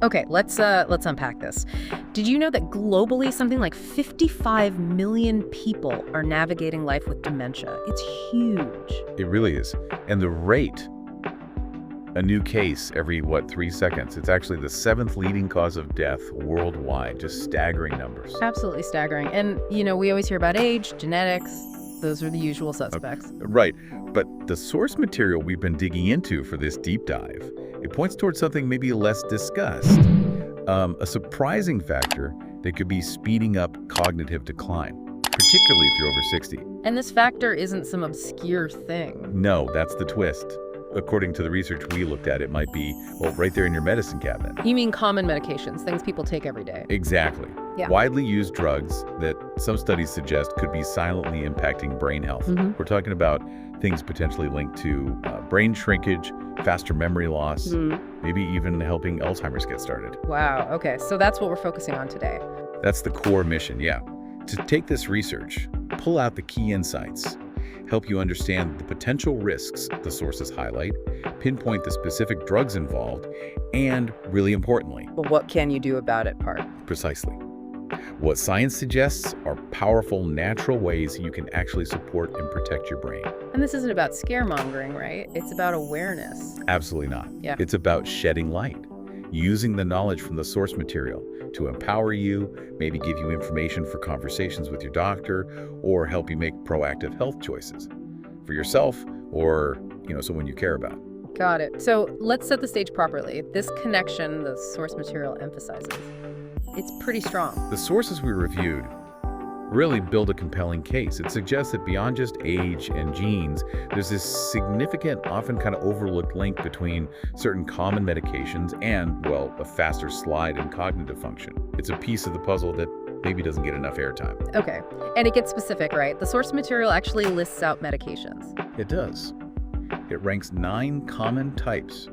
Okay, let's unpack this. Did you know that globally something like 55 million people are navigating life with dementia? It's huge. It really is. And the rate, a new case every, 3 seconds. It's actually the 7th leading cause of death worldwide. Just staggering numbers. Absolutely staggering. And, we always hear about age, genetics. Those are the usual suspects. Right. But the source material we've been digging into for this deep dive, it points towards something maybe less discussed. A surprising factor that could be speeding up cognitive decline, particularly if you're over 60. And this factor isn't some obscure thing. No, that's the twist. According to the research we looked at, it might be, right there in your medicine cabinet. You mean common medications, things people take every day? Exactly. Yeah. Widely used drugs that some studies suggest could be silently impacting brain health. Mm-hmm. We're talking about things potentially linked to brain shrinkage, faster memory loss, maybe even helping Alzheimer's get started. Wow, okay, so that's what we're focusing on today. That's the core mission, yeah. To take this research, pull out the key insights, help you understand the potential risks the sources highlight, pinpoint the specific drugs involved, and, really importantly, Well, what can you do about it part? precisely, what science suggests are powerful, natural ways you can actually support and protect your brain. And this isn't about scaremongering, right? It's about awareness. Absolutely not. Yeah. It's about shedding light, using the knowledge from the source material to empower you, maybe give you information for conversations with your doctor, or help you make proactive health choices for yourself or, someone you care about. Got it. So let's set the stage properly. This connection the source material emphasizes, it's pretty strong. The sources we reviewed really build a compelling case. It suggests that beyond just age and genes, there's this significant, often kind of overlooked link between certain common medications and, a faster slide in cognitive function. It's a piece of the puzzle that maybe doesn't get enough airtime. Okay, and it gets specific, right? The source material actually lists out medications. It does. It ranks 9 common types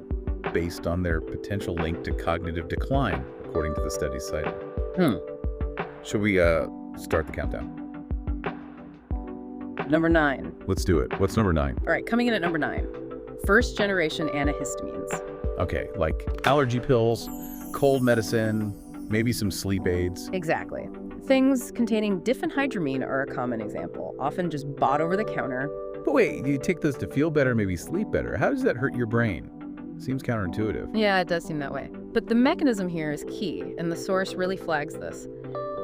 based on their potential link to cognitive decline, according to the study cited. Should we start the countdown? Number 9. Let's do it. What's number 9? All right, coming in at number 9. First generation antihistamines. Okay, like allergy pills, cold medicine, maybe some sleep aids. Exactly. Things containing diphenhydramine are a common example, often just bought over the counter. But wait, you take those to feel better, maybe sleep better. How does that hurt your brain? Seems counterintuitive. Yeah, it does seem that way. But the mechanism here is key, and the source really flags this.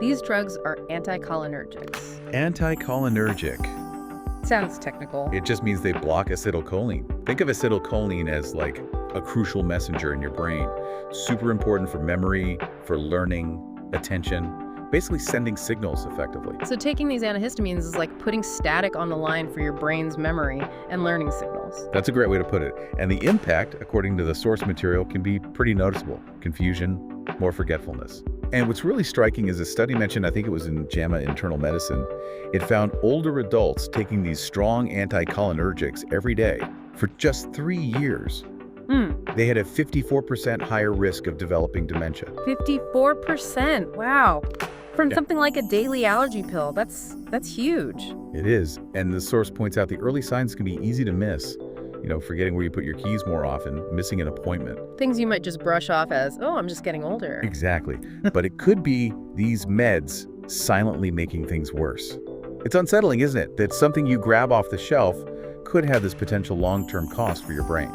These drugs are anticholinergics. Anticholinergic. Sounds technical. It just means they block acetylcholine. Think of acetylcholine as like a crucial messenger in your brain. Super important for memory, for learning, attention, basically sending signals effectively. So taking these antihistamines is like putting static on the line for your brain's memory and learning signals. That's a great way to put it. And the impact, according to the source material, can be pretty noticeable. Confusion, more forgetfulness. And what's really striking is a study mentioned, I think it was in JAMA Internal Medicine, it found older adults taking these strong anticholinergics every day for just 3 years. They had a 54% higher risk of developing dementia. 54%, wow. From something like a daily allergy pill, that's huge. It is. And the source points out the early signs can be easy to miss. Forgetting where you put your keys more often, missing an appointment. Things you might just brush off as, oh, I'm just getting older. Exactly. But it could be these meds silently making things worse. It's unsettling, isn't it? That something you grab off the shelf could have this potential long-term cost for your brain.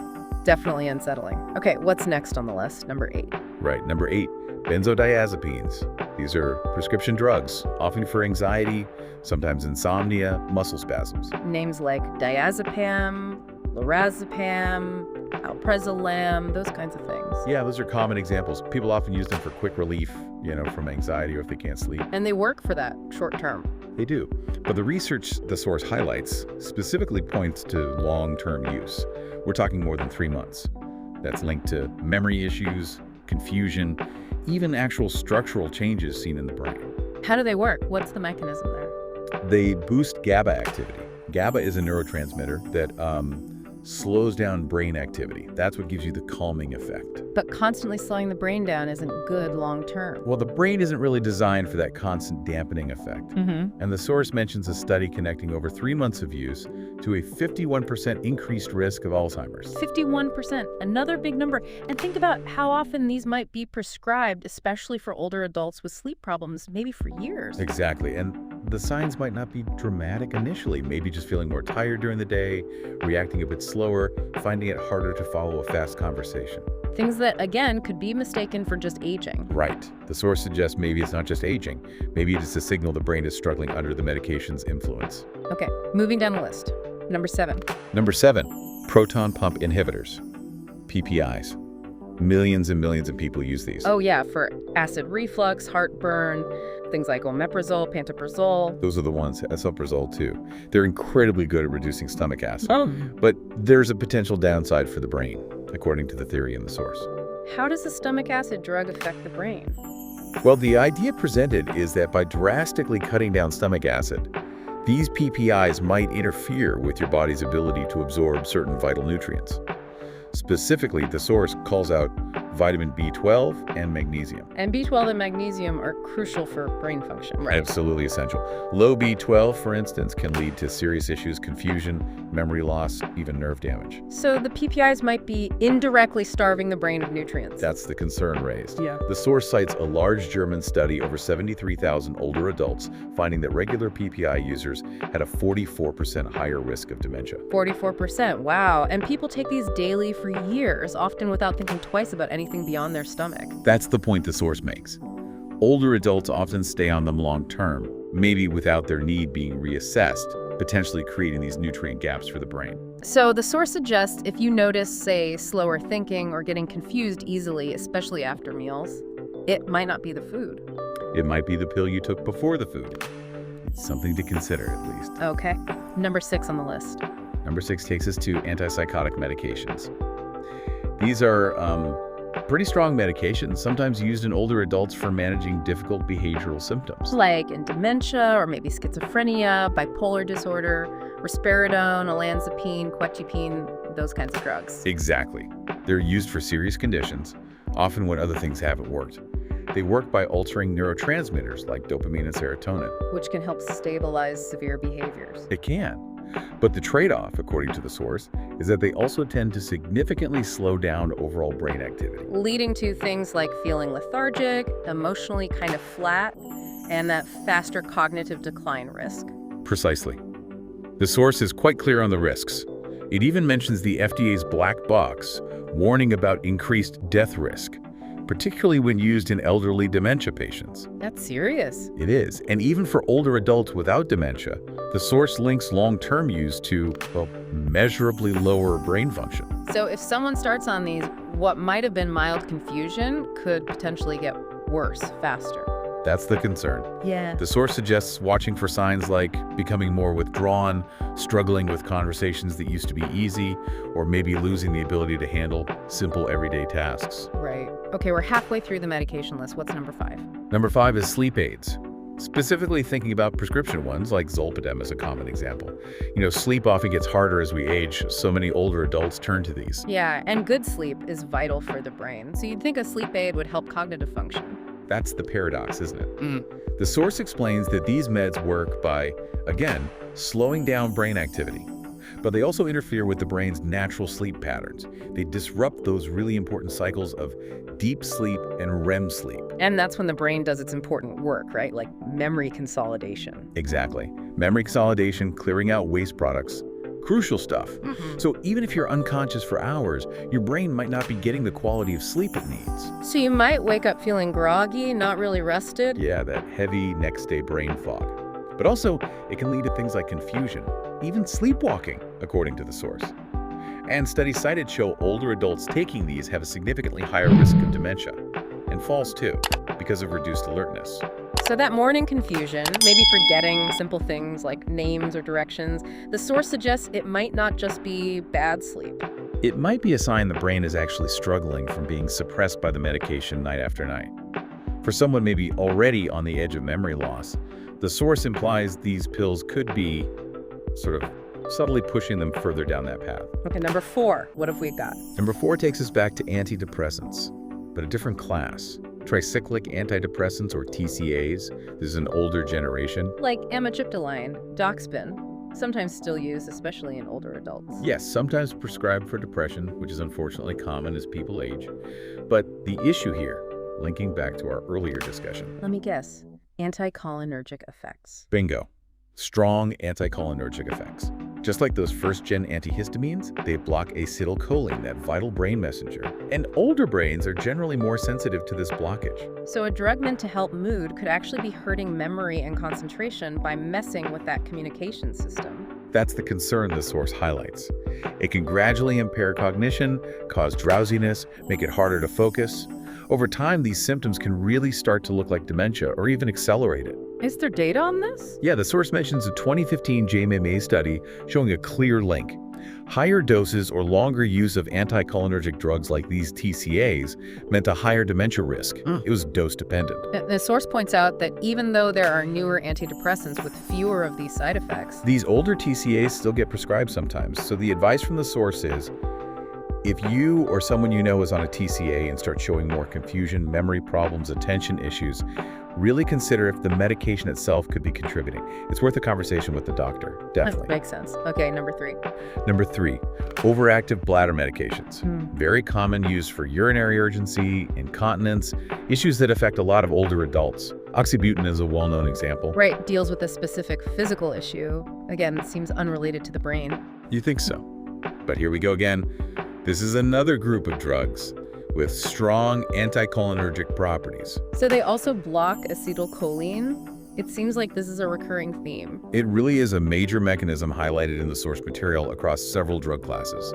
Definitely unsettling. Okay, what's next on the list? Number 8. Right, number 8, benzodiazepines. These are prescription drugs, often for anxiety, sometimes insomnia, muscle spasms. Names like diazepam, lorazepam, alprazolam, those kinds of things. Yeah, those are common examples. People often use them for quick relief, from anxiety or if they can't sleep. And they work for that short term. They do. But the research the source highlights specifically points to long-term use. We're talking more than 3 months. That's linked to memory issues, confusion, even actual structural changes seen in the brain. How do they work? What's the mechanism there? They boost GABA activity. GABA is a neurotransmitter that slows down brain activity. That's what gives you the calming effect. But constantly slowing the brain down isn't good long term. Well, the brain isn't really designed for that constant dampening effect. And the source mentions a study connecting over 3 months of use to a 51% increased risk of Alzheimer's. 51%, another big number. And think about how often these might be prescribed, especially for older adults with sleep problems, maybe for years. Exactly. And the signs might not be dramatic initially, maybe just feeling more tired during the day, reacting a bit slower, finding it harder to follow a fast conversation. Things that, again, could be mistaken for just aging. Right. The source suggests maybe it's not just aging. Maybe it's a signal the brain is struggling under the medication's influence. Okay, moving down the list. Number 7. Number 7, proton pump inhibitors, PPIs. Millions and millions of people use these. Oh yeah, for acid reflux, heartburn, things like omeprazole, pantoprazole. Those are the ones, esomeprazole too. They're incredibly good at reducing stomach acid. Oh. But there's a potential downside for the brain, according to the theory in the source. How does the stomach acid drug affect the brain? Well, the idea presented is that by drastically cutting down stomach acid, these PPIs might interfere with your body's ability to absorb certain vital nutrients. Specifically, the source calls out vitamin B12 and magnesium. And B12 and magnesium are crucial for brain function, right? Absolutely essential. Low B12, for instance, can lead to serious issues, confusion, memory loss, even nerve damage. So the PPIs might be indirectly starving the brain of nutrients. That's the concern raised. Yeah. The source cites a large German study over 73,000 older adults, finding that regular PPI users had a 44% higher risk of dementia. 44%, wow. And people take these daily for years, often without thinking twice about anything beyond their stomach. That's the point the source makes. Older adults often stay on them long term, maybe without their need being reassessed, potentially creating these nutrient gaps for the brain. So the source suggests if you notice, say, slower thinking or getting confused easily, especially after meals, it might not be the food. It might be the pill you took before the food. It's something to consider, at least. Okay. Number 6 on the list. Number 6 takes us to antipsychotic medications. These are pretty strong medications, sometimes used in older adults for managing difficult behavioral symptoms. Like in dementia or maybe schizophrenia, bipolar disorder, risperidone, olanzapine, quetiapine, those kinds of drugs. Exactly. They're used for serious conditions, often when other things haven't worked. They work by altering neurotransmitters like dopamine and serotonin. Which can help stabilize severe behaviors. It can. But the trade-off, according to the source, is that they also tend to significantly slow down overall brain activity. Leading to things like feeling lethargic, emotionally kind of flat, and that faster cognitive decline risk. Precisely. The source is quite clear on the risks. It even mentions the FDA's black box, warning about increased death risk, particularly when used in elderly dementia patients. That's serious. It is. And even for older adults without dementia, the source links long-term use to, well, measurably lower brain function. So if someone starts on these, what might have been mild confusion could potentially get worse faster. That's the concern. Yeah. The source suggests watching for signs like becoming more withdrawn, struggling with conversations that used to be easy, or maybe losing the ability to handle simple everyday tasks. Right. Okay, we're halfway through the medication list. What's number 5? Number 5 is sleep aids. Specifically thinking about prescription ones, like Zolpidem is a common example. You know, sleep often gets harder as we age, so many older adults turn to these. Yeah, and good sleep is vital for the brain. So you'd think a sleep aid would help cognitive function. That's the paradox, isn't it? The source explains that these meds work by, again, slowing down brain activity. But they also interfere with the brain's natural sleep patterns. They disrupt those really important cycles of deep sleep and REM sleep. And that's when the brain does its important work, right? Like memory consolidation. Exactly. Memory consolidation, clearing out waste products, crucial stuff. So even if you're unconscious for hours, your brain might not be getting the quality of sleep it needs. So you might wake up feeling groggy, not really rested. Yeah, that heavy next day brain fog. But also, it can lead to things like confusion, even sleepwalking, according to the source. And studies cited show older adults taking these have a significantly higher risk of dementia, and falls too, because of reduced alertness. So that morning confusion, maybe forgetting simple things like names or directions, the source suggests it might not just be bad sleep. It might be a sign the brain is actually struggling from being suppressed by the medication night after night. For someone maybe already on the edge of memory loss, the source implies these pills could be sort of subtly pushing them further down that path. Okay, number 4, what have we got? Number 4 takes us back to antidepressants, but a different class. Tricyclic antidepressants, or TCAs. This is an older generation. Like amitriptyline, Doxepin, sometimes still used, especially in older adults. Yes, sometimes prescribed for depression, which is unfortunately common as people age. But the issue here, linking back to our earlier discussion. Let me guess. Anticholinergic effects. Bingo. Strong anticholinergic effects. Just like those first-gen antihistamines, they block acetylcholine, that vital brain messenger. And older brains are generally more sensitive to this blockage. So a drug meant to help mood could actually be hurting memory and concentration by messing with that communication system. That's the concern the source highlights. It can gradually impair cognition, cause drowsiness, make it harder to focus. Over time, these symptoms can really start to look like dementia or even accelerate it. Is there data on this? Yeah, the source mentions a 2015 JMMA study showing a clear link. Higher doses or longer use of anticholinergic drugs like these TCAs meant a higher dementia risk. It was dose-dependent. The source points out that even though there are newer antidepressants with fewer of these side effects, These older TCAs still get prescribed sometimes, so the advice from the source is, if you or someone you know is on a TCA and starts showing more confusion, memory problems, attention issues, really consider if the medication itself could be contributing. It's worth a conversation with the doctor, definitely. that makes sense. Okay, number 3. Number 3, overactive bladder medications. Very common, used for urinary urgency, incontinence, issues that affect a lot of older adults. Oxybutynin is a well-known example. Right, deals with a specific physical issue. Again, it seems unrelated to the brain. You think so? But here we go again. This is another group of drugs with strong anticholinergic properties. So they also block acetylcholine. It seems like this is a recurring theme. It really is a major mechanism highlighted in the source material across several drug classes,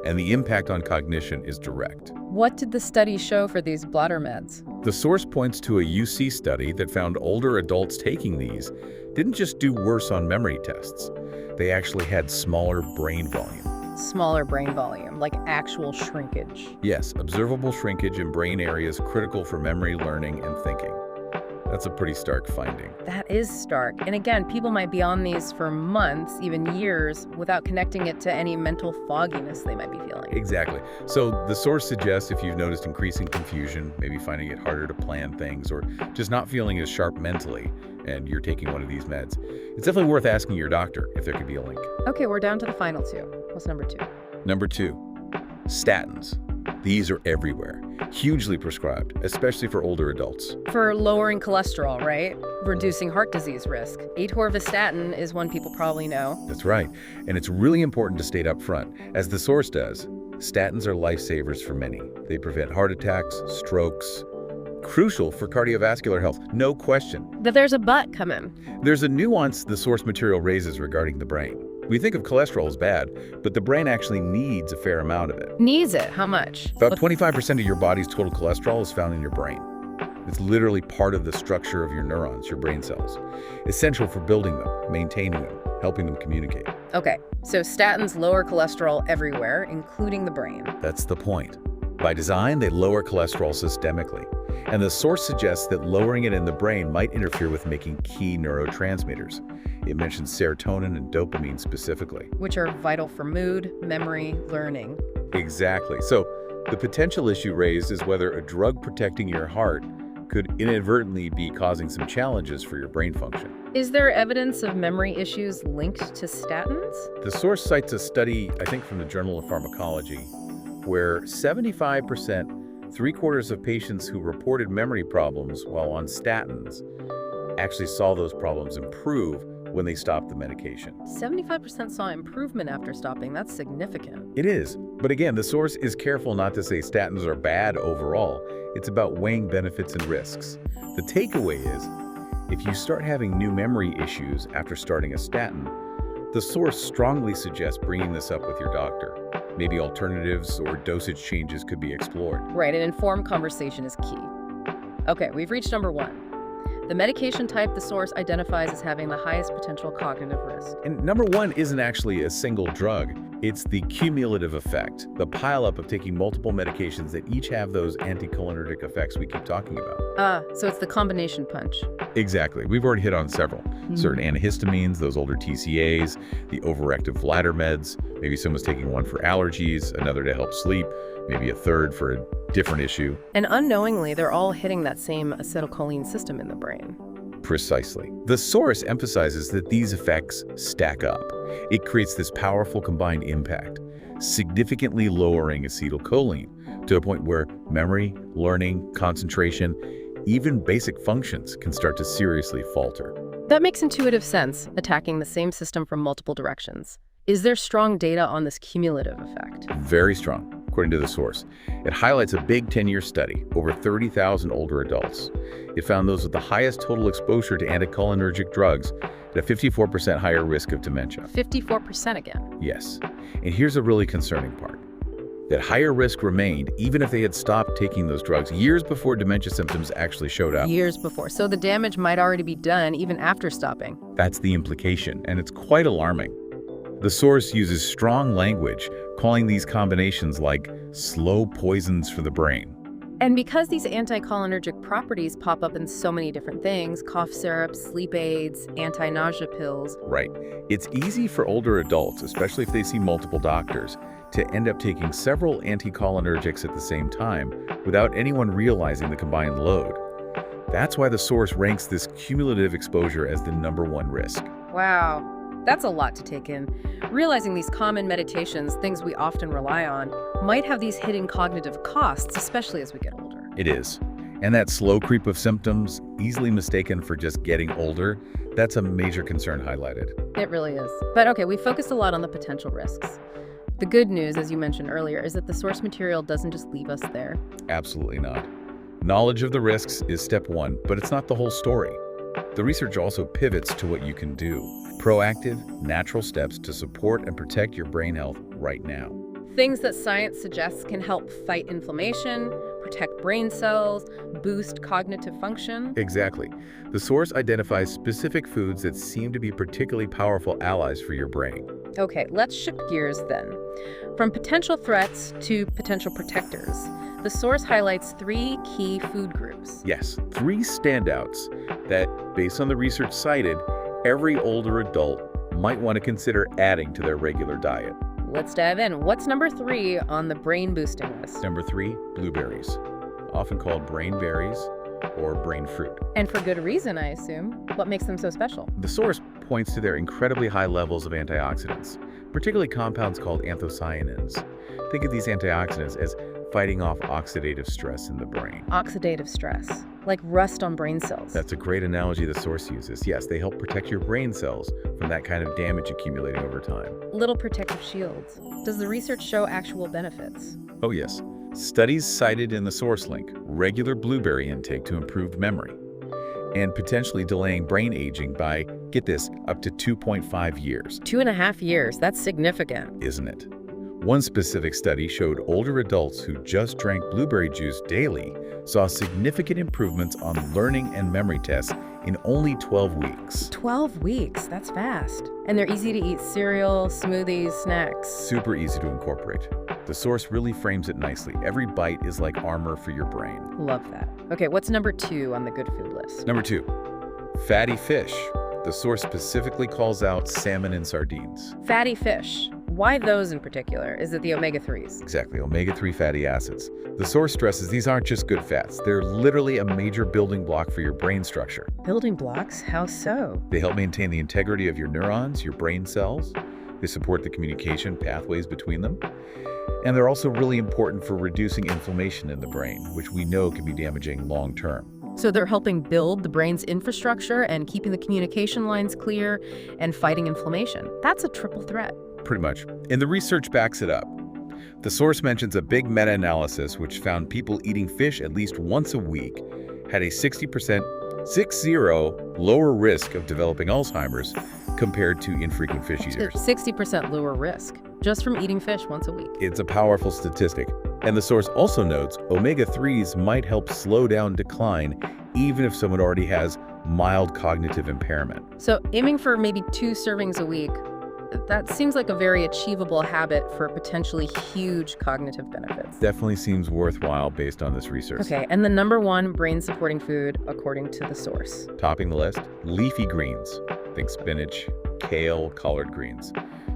and the impact on cognition is direct. What did the study show for these bladder meds? The source points to a UC study that found older adults taking these didn't just do worse on memory tests. They actually had smaller brain volume. Smaller brain volume, like actual shrinkage. Yes, observable shrinkage in brain areas critical for memory, learning, and thinking. That's a pretty stark finding. That is stark. And again, people might be on these for months, even years, without connecting it to any mental fogginess they might be feeling. Exactly. So the source suggests if you've noticed increasing confusion, maybe finding it harder to plan things, or just not feeling as sharp mentally, and you're taking one of these meds, it's definitely worth asking your doctor if there could be a link. Okay, we're down to the final 2. What's number 2? Number 2, statins. These are everywhere, hugely prescribed, especially for older adults. For lowering cholesterol, right? Reducing heart disease risk. Atorvastatin is one people probably know. That's right, and it's really important to state up front. As the source does, statins are lifesavers for many. They prevent heart attacks, strokes, crucial for cardiovascular health, no question. But there's a but coming. There's a nuance the source material raises regarding the brain. We think of cholesterol as bad, but the brain actually needs a fair amount of it. Needs it? How much? About 25% of your body's total cholesterol is found in your brain. It's literally part of the structure of your neurons, your brain cells. Essential for building them, maintaining them, helping them communicate. Okay, so statins lower cholesterol everywhere, including the brain. That's the point. By design, they lower cholesterol systemically. And the source suggests that lowering it in the brain might interfere with making key neurotransmitters. It mentions serotonin and dopamine specifically. Which are vital for mood, memory, learning. Exactly. So the potential issue raised is whether a drug protecting your heart could inadvertently be causing some challenges for your brain function. Is there evidence of memory issues linked to statins? The source cites a study, I think from the Journal of Pharmacology, where 75%, 3/4 of patients who reported memory problems while on statins actually saw those problems improve when they stopped the medication. 75% saw improvement after stopping. That's significant. It is. But again, the source is careful not to say statins are bad overall. It's about weighing benefits and risks. The takeaway is, if you start having new memory issues after starting a statin, the source strongly suggests bringing this up with your doctor. Maybe alternatives or dosage changes could be explored. Right, an informed conversation is key. Okay, we've reached number 1. The medication type the source identifies as having the highest potential cognitive risk. And number one isn't actually a single drug. It's the cumulative effect, the pileup of taking multiple medications that each have those anticholinergic effects we keep talking about. So it's the combination punch. Exactly. We've already hit on several. Certain antihistamines, those older TCAs, the overactive bladder meds. Maybe someone's taking one for allergies, another to help sleep, maybe a third for a different issue. And unknowingly, they're all hitting that same acetylcholine system in the brain. Precisely. The source emphasizes that these effects stack up. It creates this powerful combined impact, significantly lowering acetylcholine to a point where memory, learning, concentration, even basic functions can start to seriously falter. That makes intuitive sense, attacking the same system from multiple directions. Is there strong data on this cumulative effect? Very strong, according to the source. It highlights a big 10-year study, over 30,000 older adults. It found those with the highest total exposure to anticholinergic drugs at a 54% higher risk of dementia. 54% again. Yes. And here's a really concerning part. That higher risk remained even if they had stopped taking those drugs years before dementia symptoms actually showed up. Years before. So the damage might already be done even after stopping. That's the implication, and it's quite alarming. The source uses strong language, calling these combinations like slow poisons for the brain. And because these anticholinergic properties pop up in so many different things, cough syrups, sleep aids, anti-nausea pills. Right. It's easy for older adults, especially if they see multiple doctors, to end up taking several anticholinergics at the same time without anyone realizing the combined load. That's why the source ranks this cumulative exposure as the #1 risk. Wow. That's a lot to take in. Realizing these common meditations, things we often rely on, might have these hidden cognitive costs, especially as we get older. It is. And that slow creep of symptoms, easily mistaken for just getting older, that's a major concern highlighted. It really is. But okay, we focused a lot on the potential risks. The good news, as you mentioned earlier, is that the source material doesn't just leave us there. Absolutely not. Knowledge of the risks is step one, but it's not the whole story. The research also pivots to what you can do. Proactive, natural steps to support and protect your brain health right now. Things that science suggests can help fight inflammation, protect brain cells, boost cognitive function. Exactly. The source identifies specific foods that seem to be particularly powerful allies for your brain. Okay, let's shift gears then. From potential threats to potential protectors, the source highlights 3 key food groups. Yes, 3 standouts that, based on the research cited, every older adult might want to consider adding to their regular diet. Let's dive in. What's number 3 on the brain boosting list? Number 3, blueberries, often called brain berries or brain fruit. And for good reason, I assume. What makes them so special? The source points to their incredibly high levels of antioxidants, particularly compounds called anthocyanins. Think of these antioxidants as fighting off oxidative stress in the brain. Oxidative stress, like rust on brain cells. That's a great analogy the source uses. Yes, they help protect your brain cells from that kind of damage accumulating over time. Little protective shields. Does the research show actual benefits? Oh yes. Studies cited in the source link regular blueberry intake to improve memory and potentially delaying brain aging by, get this, up to 2.5 years. 2.5 years, that's significant. Isn't it? One specific study showed older adults who just drank blueberry juice daily saw significant improvements on learning and memory tests in only 12 weeks. 12 weeks, that's fast. And they're easy to eat: cereal, smoothies, snacks. Super easy to incorporate. The source really frames it nicely. Every bite is like armor for your brain. Love that. Okay, what's number 2 on the good food list? Number 2, fatty fish. The source specifically calls out salmon and sardines. Fatty fish. Why those in particular? Is it the omega-3s? Exactly, omega-3 fatty acids. The source stresses these aren't just good fats. They're literally a major building block for your brain structure. Building blocks? How so? They help maintain the integrity of your neurons, your brain cells. They support the communication pathways between them. And they're also really important for reducing inflammation in the brain, which we know can be damaging long term. So they're helping build the brain's infrastructure and keeping the communication lines clear and fighting inflammation. That's a triple threat. Pretty much. And the research backs it up. The source mentions a big meta-analysis which found people eating fish at least once a week had a 60% lower risk of developing Alzheimer's compared to infrequent fish eaters. 60% lower risk just from eating fish once a week. It's a powerful statistic. And the source also notes omega-3s might help slow down decline even if someone already has mild cognitive impairment. So aiming for maybe 2 servings a week, that seems like a very achievable habit for potentially huge cognitive benefits. Definitely seems worthwhile based on this research. Okay, and the number 1 brain-supporting food, according to the source. Topping the list, leafy greens. Think spinach, kale, collard greens.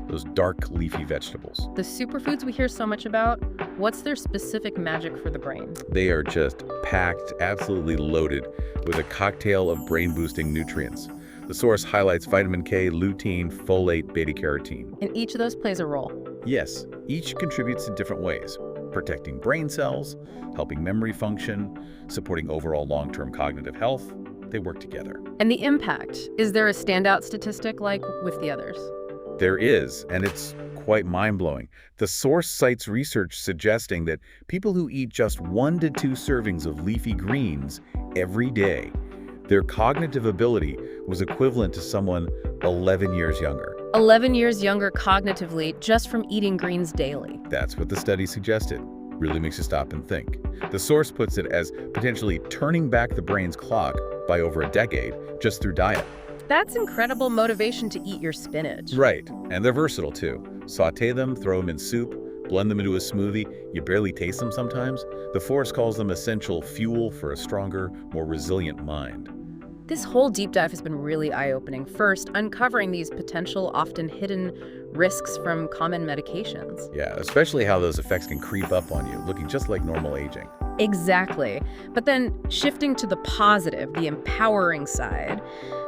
Those dark leafy vegetables. The superfoods we hear so much about, what's their specific magic for the brain? They are just packed, absolutely loaded with a cocktail of brain-boosting nutrients. The source highlights vitamin K, lutein, folate, beta-carotene. And each of those plays a role. Yes, each contributes in different ways, protecting brain cells, helping memory function, supporting overall long-term cognitive health. They work together. And the impact, is there a standout statistic like with the others? There is, and it's quite mind-blowing. The source cites research suggesting that people who eat just 1 to 2 servings of leafy greens every day, their cognitive ability was equivalent to someone 11 years younger. 11 years younger cognitively just from eating greens daily. That's what the study suggested. Really makes you stop and think. The source puts it as potentially turning back the brain's clock by over a decade just through diet. That's incredible motivation to eat your spinach. Right, and they're versatile too. Sauté them, throw them in soup, blend them into a smoothie. You barely taste them sometimes. The force calls them essential fuel for a stronger, more resilient mind. This whole deep dive has been really eye-opening. First, uncovering these potential, often hidden risks from common medications. Yeah, especially how those effects can creep up on you, looking just like normal aging. Exactly. But then shifting to the positive, the empowering side,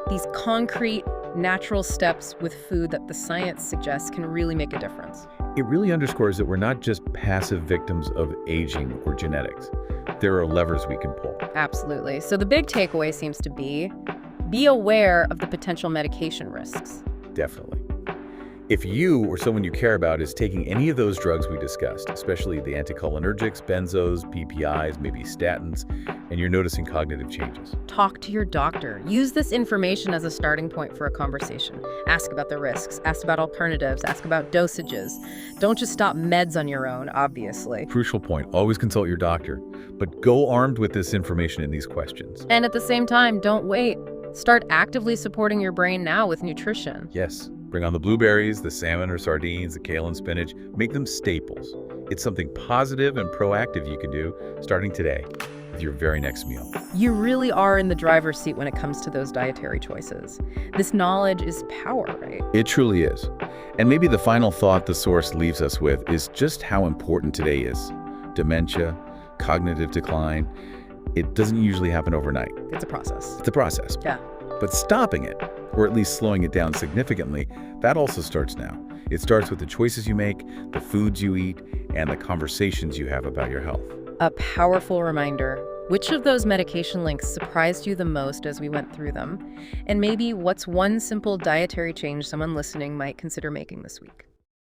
these concrete, natural steps with food that the science suggests can really make a difference. It really underscores that we're not just passive victims of aging or genetics. There are levers we can pull. Absolutely. So the big takeaway seems to be aware of the potential medication risks. Definitely. If you or someone you care about is taking any of those drugs we discussed, especially the anticholinergics, benzos, PPIs, maybe statins, and you're noticing cognitive changes, Talk to your doctor. Use this information as a starting point for a conversation. Ask about the risks, ask about alternatives, ask about dosages. Don't just stop meds on your own, obviously. crucial point, always consult your doctor, but go armed with this information and these questions. And at the same time, don't wait. Start actively supporting your brain now with nutrition. Yes, bring on the blueberries, the salmon or sardines, the kale and spinach. Make them staples. It's something positive and proactive you can do starting today with your very next meal. You really are in the driver's seat when it comes to those dietary choices. This knowledge is power, right? It truly is. And maybe the final thought the source leaves us with is just how important today is. Dementia, cognitive decline, it doesn't usually happen overnight. It's a process. It's a process. Yeah. But stopping it, or at least slowing it down significantly, that also starts now. It starts with the choices you make, the foods you eat, and the conversations you have about your health. A powerful reminder. Which of those medication links surprised you the most as we went through them? And maybe what's one simple dietary change someone listening might consider making this week?